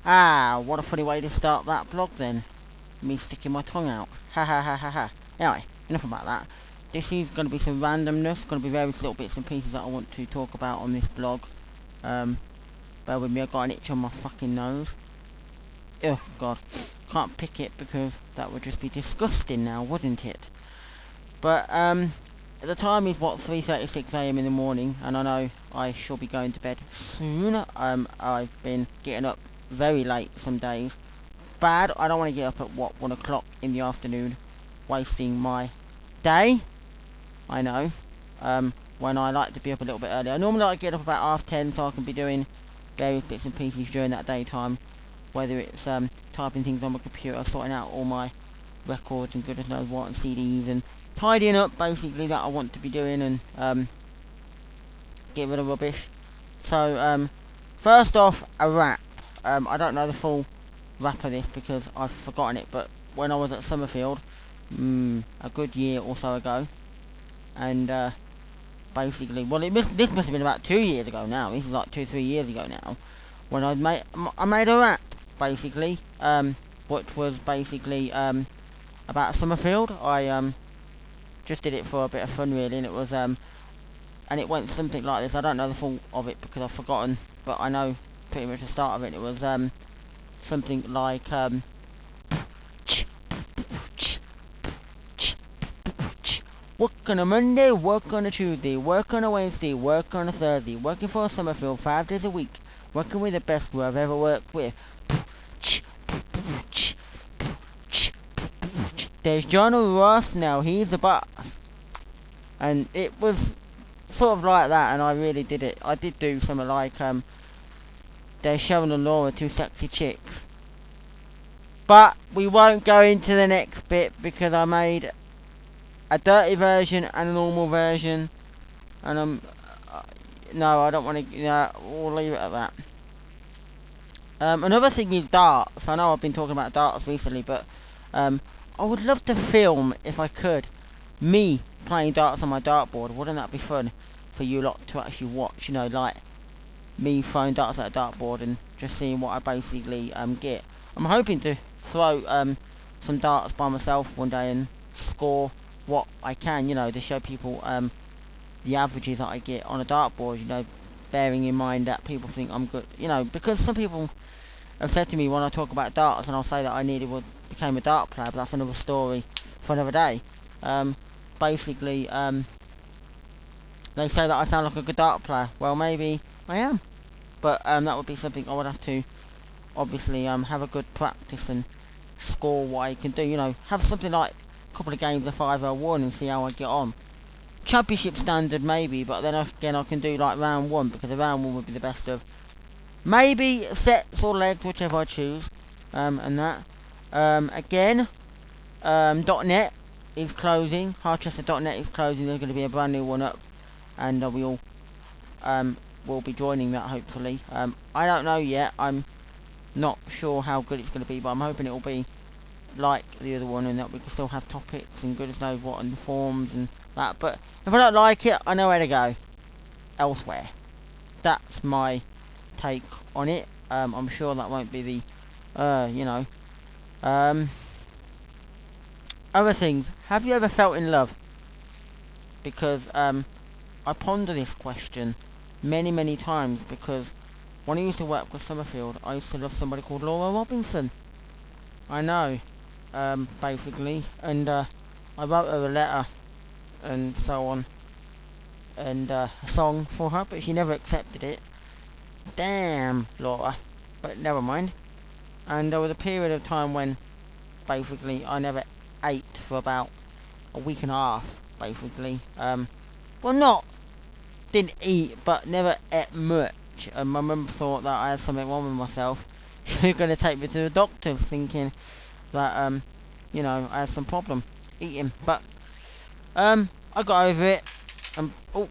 Ah, what a funny way to start that vlog then. Me sticking my tongue out. Ha ha ha ha ha. Anyway, enough about that. This is going to be some randomness. Going to be various little bits and pieces that I want to talk about on this vlog. Bear with me, I've got an itch on my fucking nose. Oh god. Can't pick it because that would just be disgusting now, wouldn't it? But, the time is what, 3:36 AM in the morning, and I know I shall be going to bed soon. I've been getting up very late some days. Bad, I don't want to get up at what, 1 o'clock in the afternoon, wasting my day. I know, when I like to be up a little bit earlier. I normally like to get up about 10:30 so I can be doing various bits and pieces during that daytime, whether it's typing things on my computer, sorting out all my records and goodness knows what, and CDs, and tidying up basically that I want to be doing, and get rid of rubbish. So first off, a rap. I don't know the full rap of this because I've forgotten it, but when I was at Somerfield a good year or so ago, and basically, well, this must have been about 2 years ago now. This is like 2-3 years ago now, when I made a rap basically, which was basically about Somerfield. I just did it for a bit of fun really, and it was and it went something like this. I don't know the full of it because I've forgotten, but I know pretty much the start of it. It was something like work on a Monday, work on a Tuesday, work on a Wednesday, work on a Thursday, working for Somerfield 5 days a week, working with the best who I've ever worked with. There's John Ross now, he's the boss. And it was sort of like that, and I really did it. I did do something like, there's Sharon and Laura, two sexy chicks. But we won't go into the next bit because I made a dirty version and a normal version, and no, I don't want to. We'll leave it at that. Another thing is darts. I know I've been talking about darts recently, but I would love to film, if I could, me playing darts on my dartboard. Wouldn't that be fun for you lot to actually watch? You know, like me throwing darts at a dartboard and just seeing what I basically get. I'm hoping to throw some darts by myself one day and score what I can, you know, to show people the averages that I get on a dartboard, you know, bearing in mind that people think I'm good, you know, because some people have said to me when I talk about darts, and I'll say that I became a dart player, but that's another story for another day. Basically, they say that I sound like a good dart player. Well, maybe I am, but that would be something I would have to obviously have a good practice and score what I can do, you know, have something like a couple of games of 5-0-1 and see how I get on. Championship standard maybe, but then again I can do like round 1, because the round 1 would be the best of maybe sets or legs, whichever I choose, and that. Again, .net is closing, Harchester.net is closing. There's going to be a brand new one up, and we all will be joining that hopefully. I don't know yet, I'm not sure how good it's going to be, but I'm hoping it will be like the other one, and that we can still have topics and goodness knows what, and forums and that. But if I don't like it, I know where to go elsewhere. That's my take on it. I'm sure that won't be the you know, other things. Have you ever felt in love? Because I ponder this question many times, because when I used to work with Somerfield, I used to love somebody called Laura Robinson. I know, basically, and I wrote her a letter and so on, and a song for her, but she never accepted it. Damn, Laura. But never mind. And there was a period of time when basically I never ate for about a week and a half, basically. Well, didn't eat, but never ate much. And my mum thought that I had something wrong with myself. She was going to take me to the doctor, thinking that you know, I had some problem eating. But I got over it. Oh,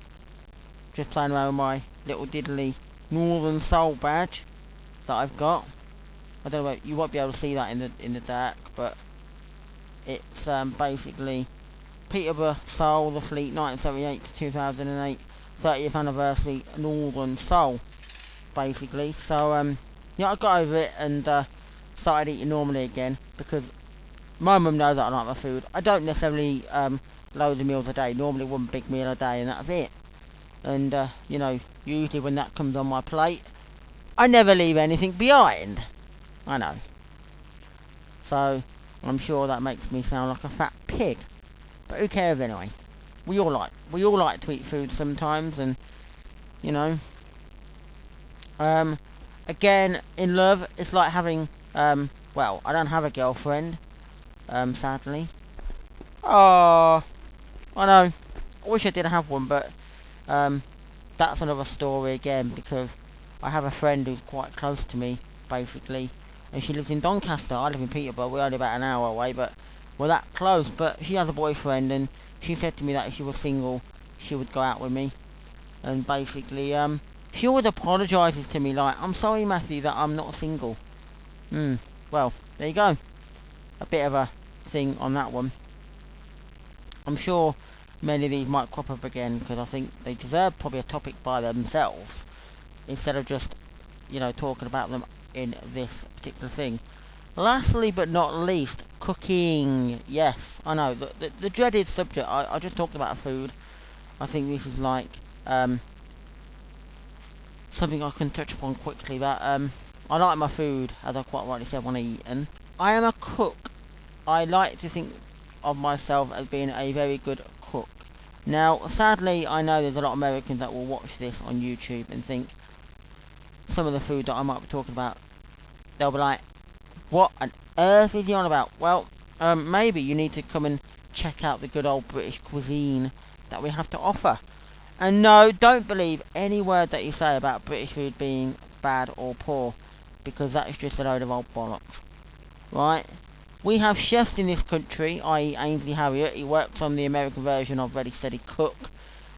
just playing around with my little diddly Northern Soul badge that I've got. I don't know, you won't be able to see that in the dark, but it's basically Peterborough Soul, the Fleet, 1978 to 2008, 30th anniversary Northern Soul, basically. So I got over it and started eating normally again because my mum knows that I like my food. I don't necessarily loads of meals a day. Normally one big meal a day and that's it. And usually when that comes on my plate, I never leave anything behind. I know. So I'm sure that makes me sound like a fat pig. But who cares anyway? We all like to eat food sometimes, and you know. Again, in love, it's like having well, I don't have a girlfriend, sadly. Oh, I know. I wish I did have one, but that's another story again because I have a friend who's quite close to me, basically, and she lives in Doncaster. I live in Peterborough. We're only about an hour away, but we're that close. But she has a boyfriend, and she said to me that if she was single, she would go out with me. And basically, she always apologises to me like, "I'm sorry, Matthew, that I'm not single." Well, there you go. A bit of a thing on that one. I'm sure many of these might crop up again because I think they deserve probably a topic by themselves instead of just, talking about them in this particular thing. Lastly but not least, cooking. Yes, I know, the dreaded subject. I just talked about food. I think this is like something I can touch upon quickly, that I like my food, as I quite rightly said when I eat, and I am a cook. I like to think of myself as being a very good cook. Now, sadly, I know there's a lot of Americans that will watch this on YouTube and think some of the food that I might be talking about, they'll be like, what on earth is he on about? Well, maybe you need to come and check out the good old British cuisine that we have to offer. And no, don't believe any word that you say about British food being bad or poor, because that is just a load of old bollocks. Right? We have chefs in this country, i.e. Ainsley Harriott. He works on the American version of Ready Steady Cook.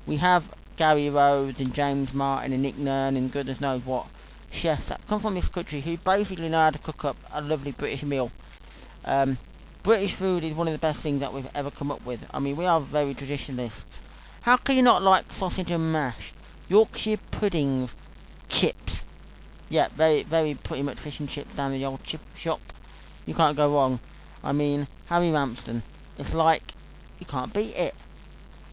We have Gary Rhodes and James Martin and Nick Nern and goodness knows what chefs that come from this country who basically know how to cook up a lovely British meal. British food is one of the best things that we've ever come up with. I mean, we are very traditionalists. How can you not like sausage and mash, Yorkshire puddings, chips? Yeah, very, very pretty much fish and chips down the old chip shop. You can't go wrong. I mean, Harry Ramsden. It's like, you can't beat it.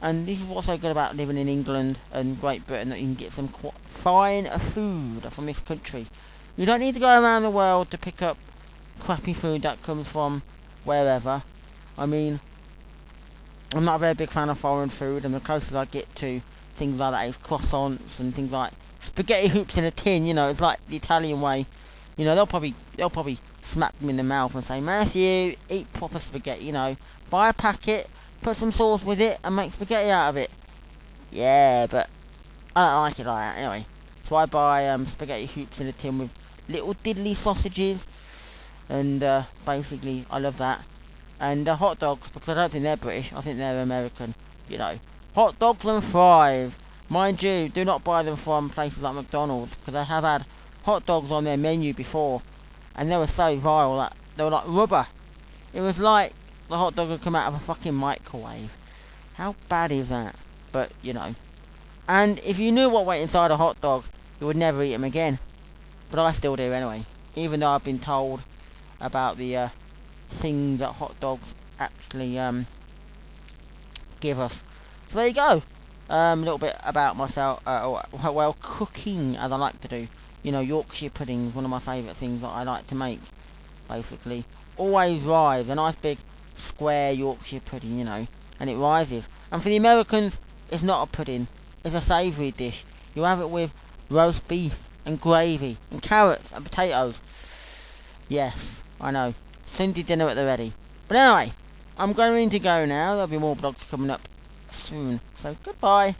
And this is what's so good about living in England and Great Britain, that you can get some fine food from this country. You don't need to go around the world to pick up crappy food that comes from wherever. I mean, I'm not a very big fan of foreign food, and the closest I get to things like that is croissants and things like spaghetti hoops in a tin. It's like the Italian way. They'll probably smack them in the mouth and say, Matthew, eat proper spaghetti. Buy a packet, put some sauce with it, and make spaghetti out of it. Yeah, but I don't like it like that anyway. So I buy spaghetti hoops in a tin with little diddly sausages, and basically I love that. And hot dogs, because I don't think they're British, I think they're American, Hot dogs and fries. Mind you, do not buy them from places like McDonald's, because they have had hot dogs on their menu before, and they were so vile that they were like rubber. It was like the hot dog had come out of a fucking microwave. How bad is that? But, And if you knew what went inside a hot dog, you would never eat them again. But I still do anyway, even though I've been told about the thing that hot dogs actually give us. So there you go. A little bit about myself, well, cooking as I like to do. Yorkshire pudding is one of my favourite things that I like to make. Basically, always rise a nice big square Yorkshire pudding, and it rises. And for the Americans, it's not a pudding; it's a savoury dish. You have it with roast beef and gravy and carrots and potatoes. Yes, I know. Sunday dinner at the ready. But anyway, I'm going to go now. There'll be more vlogs coming up soon. So goodbye.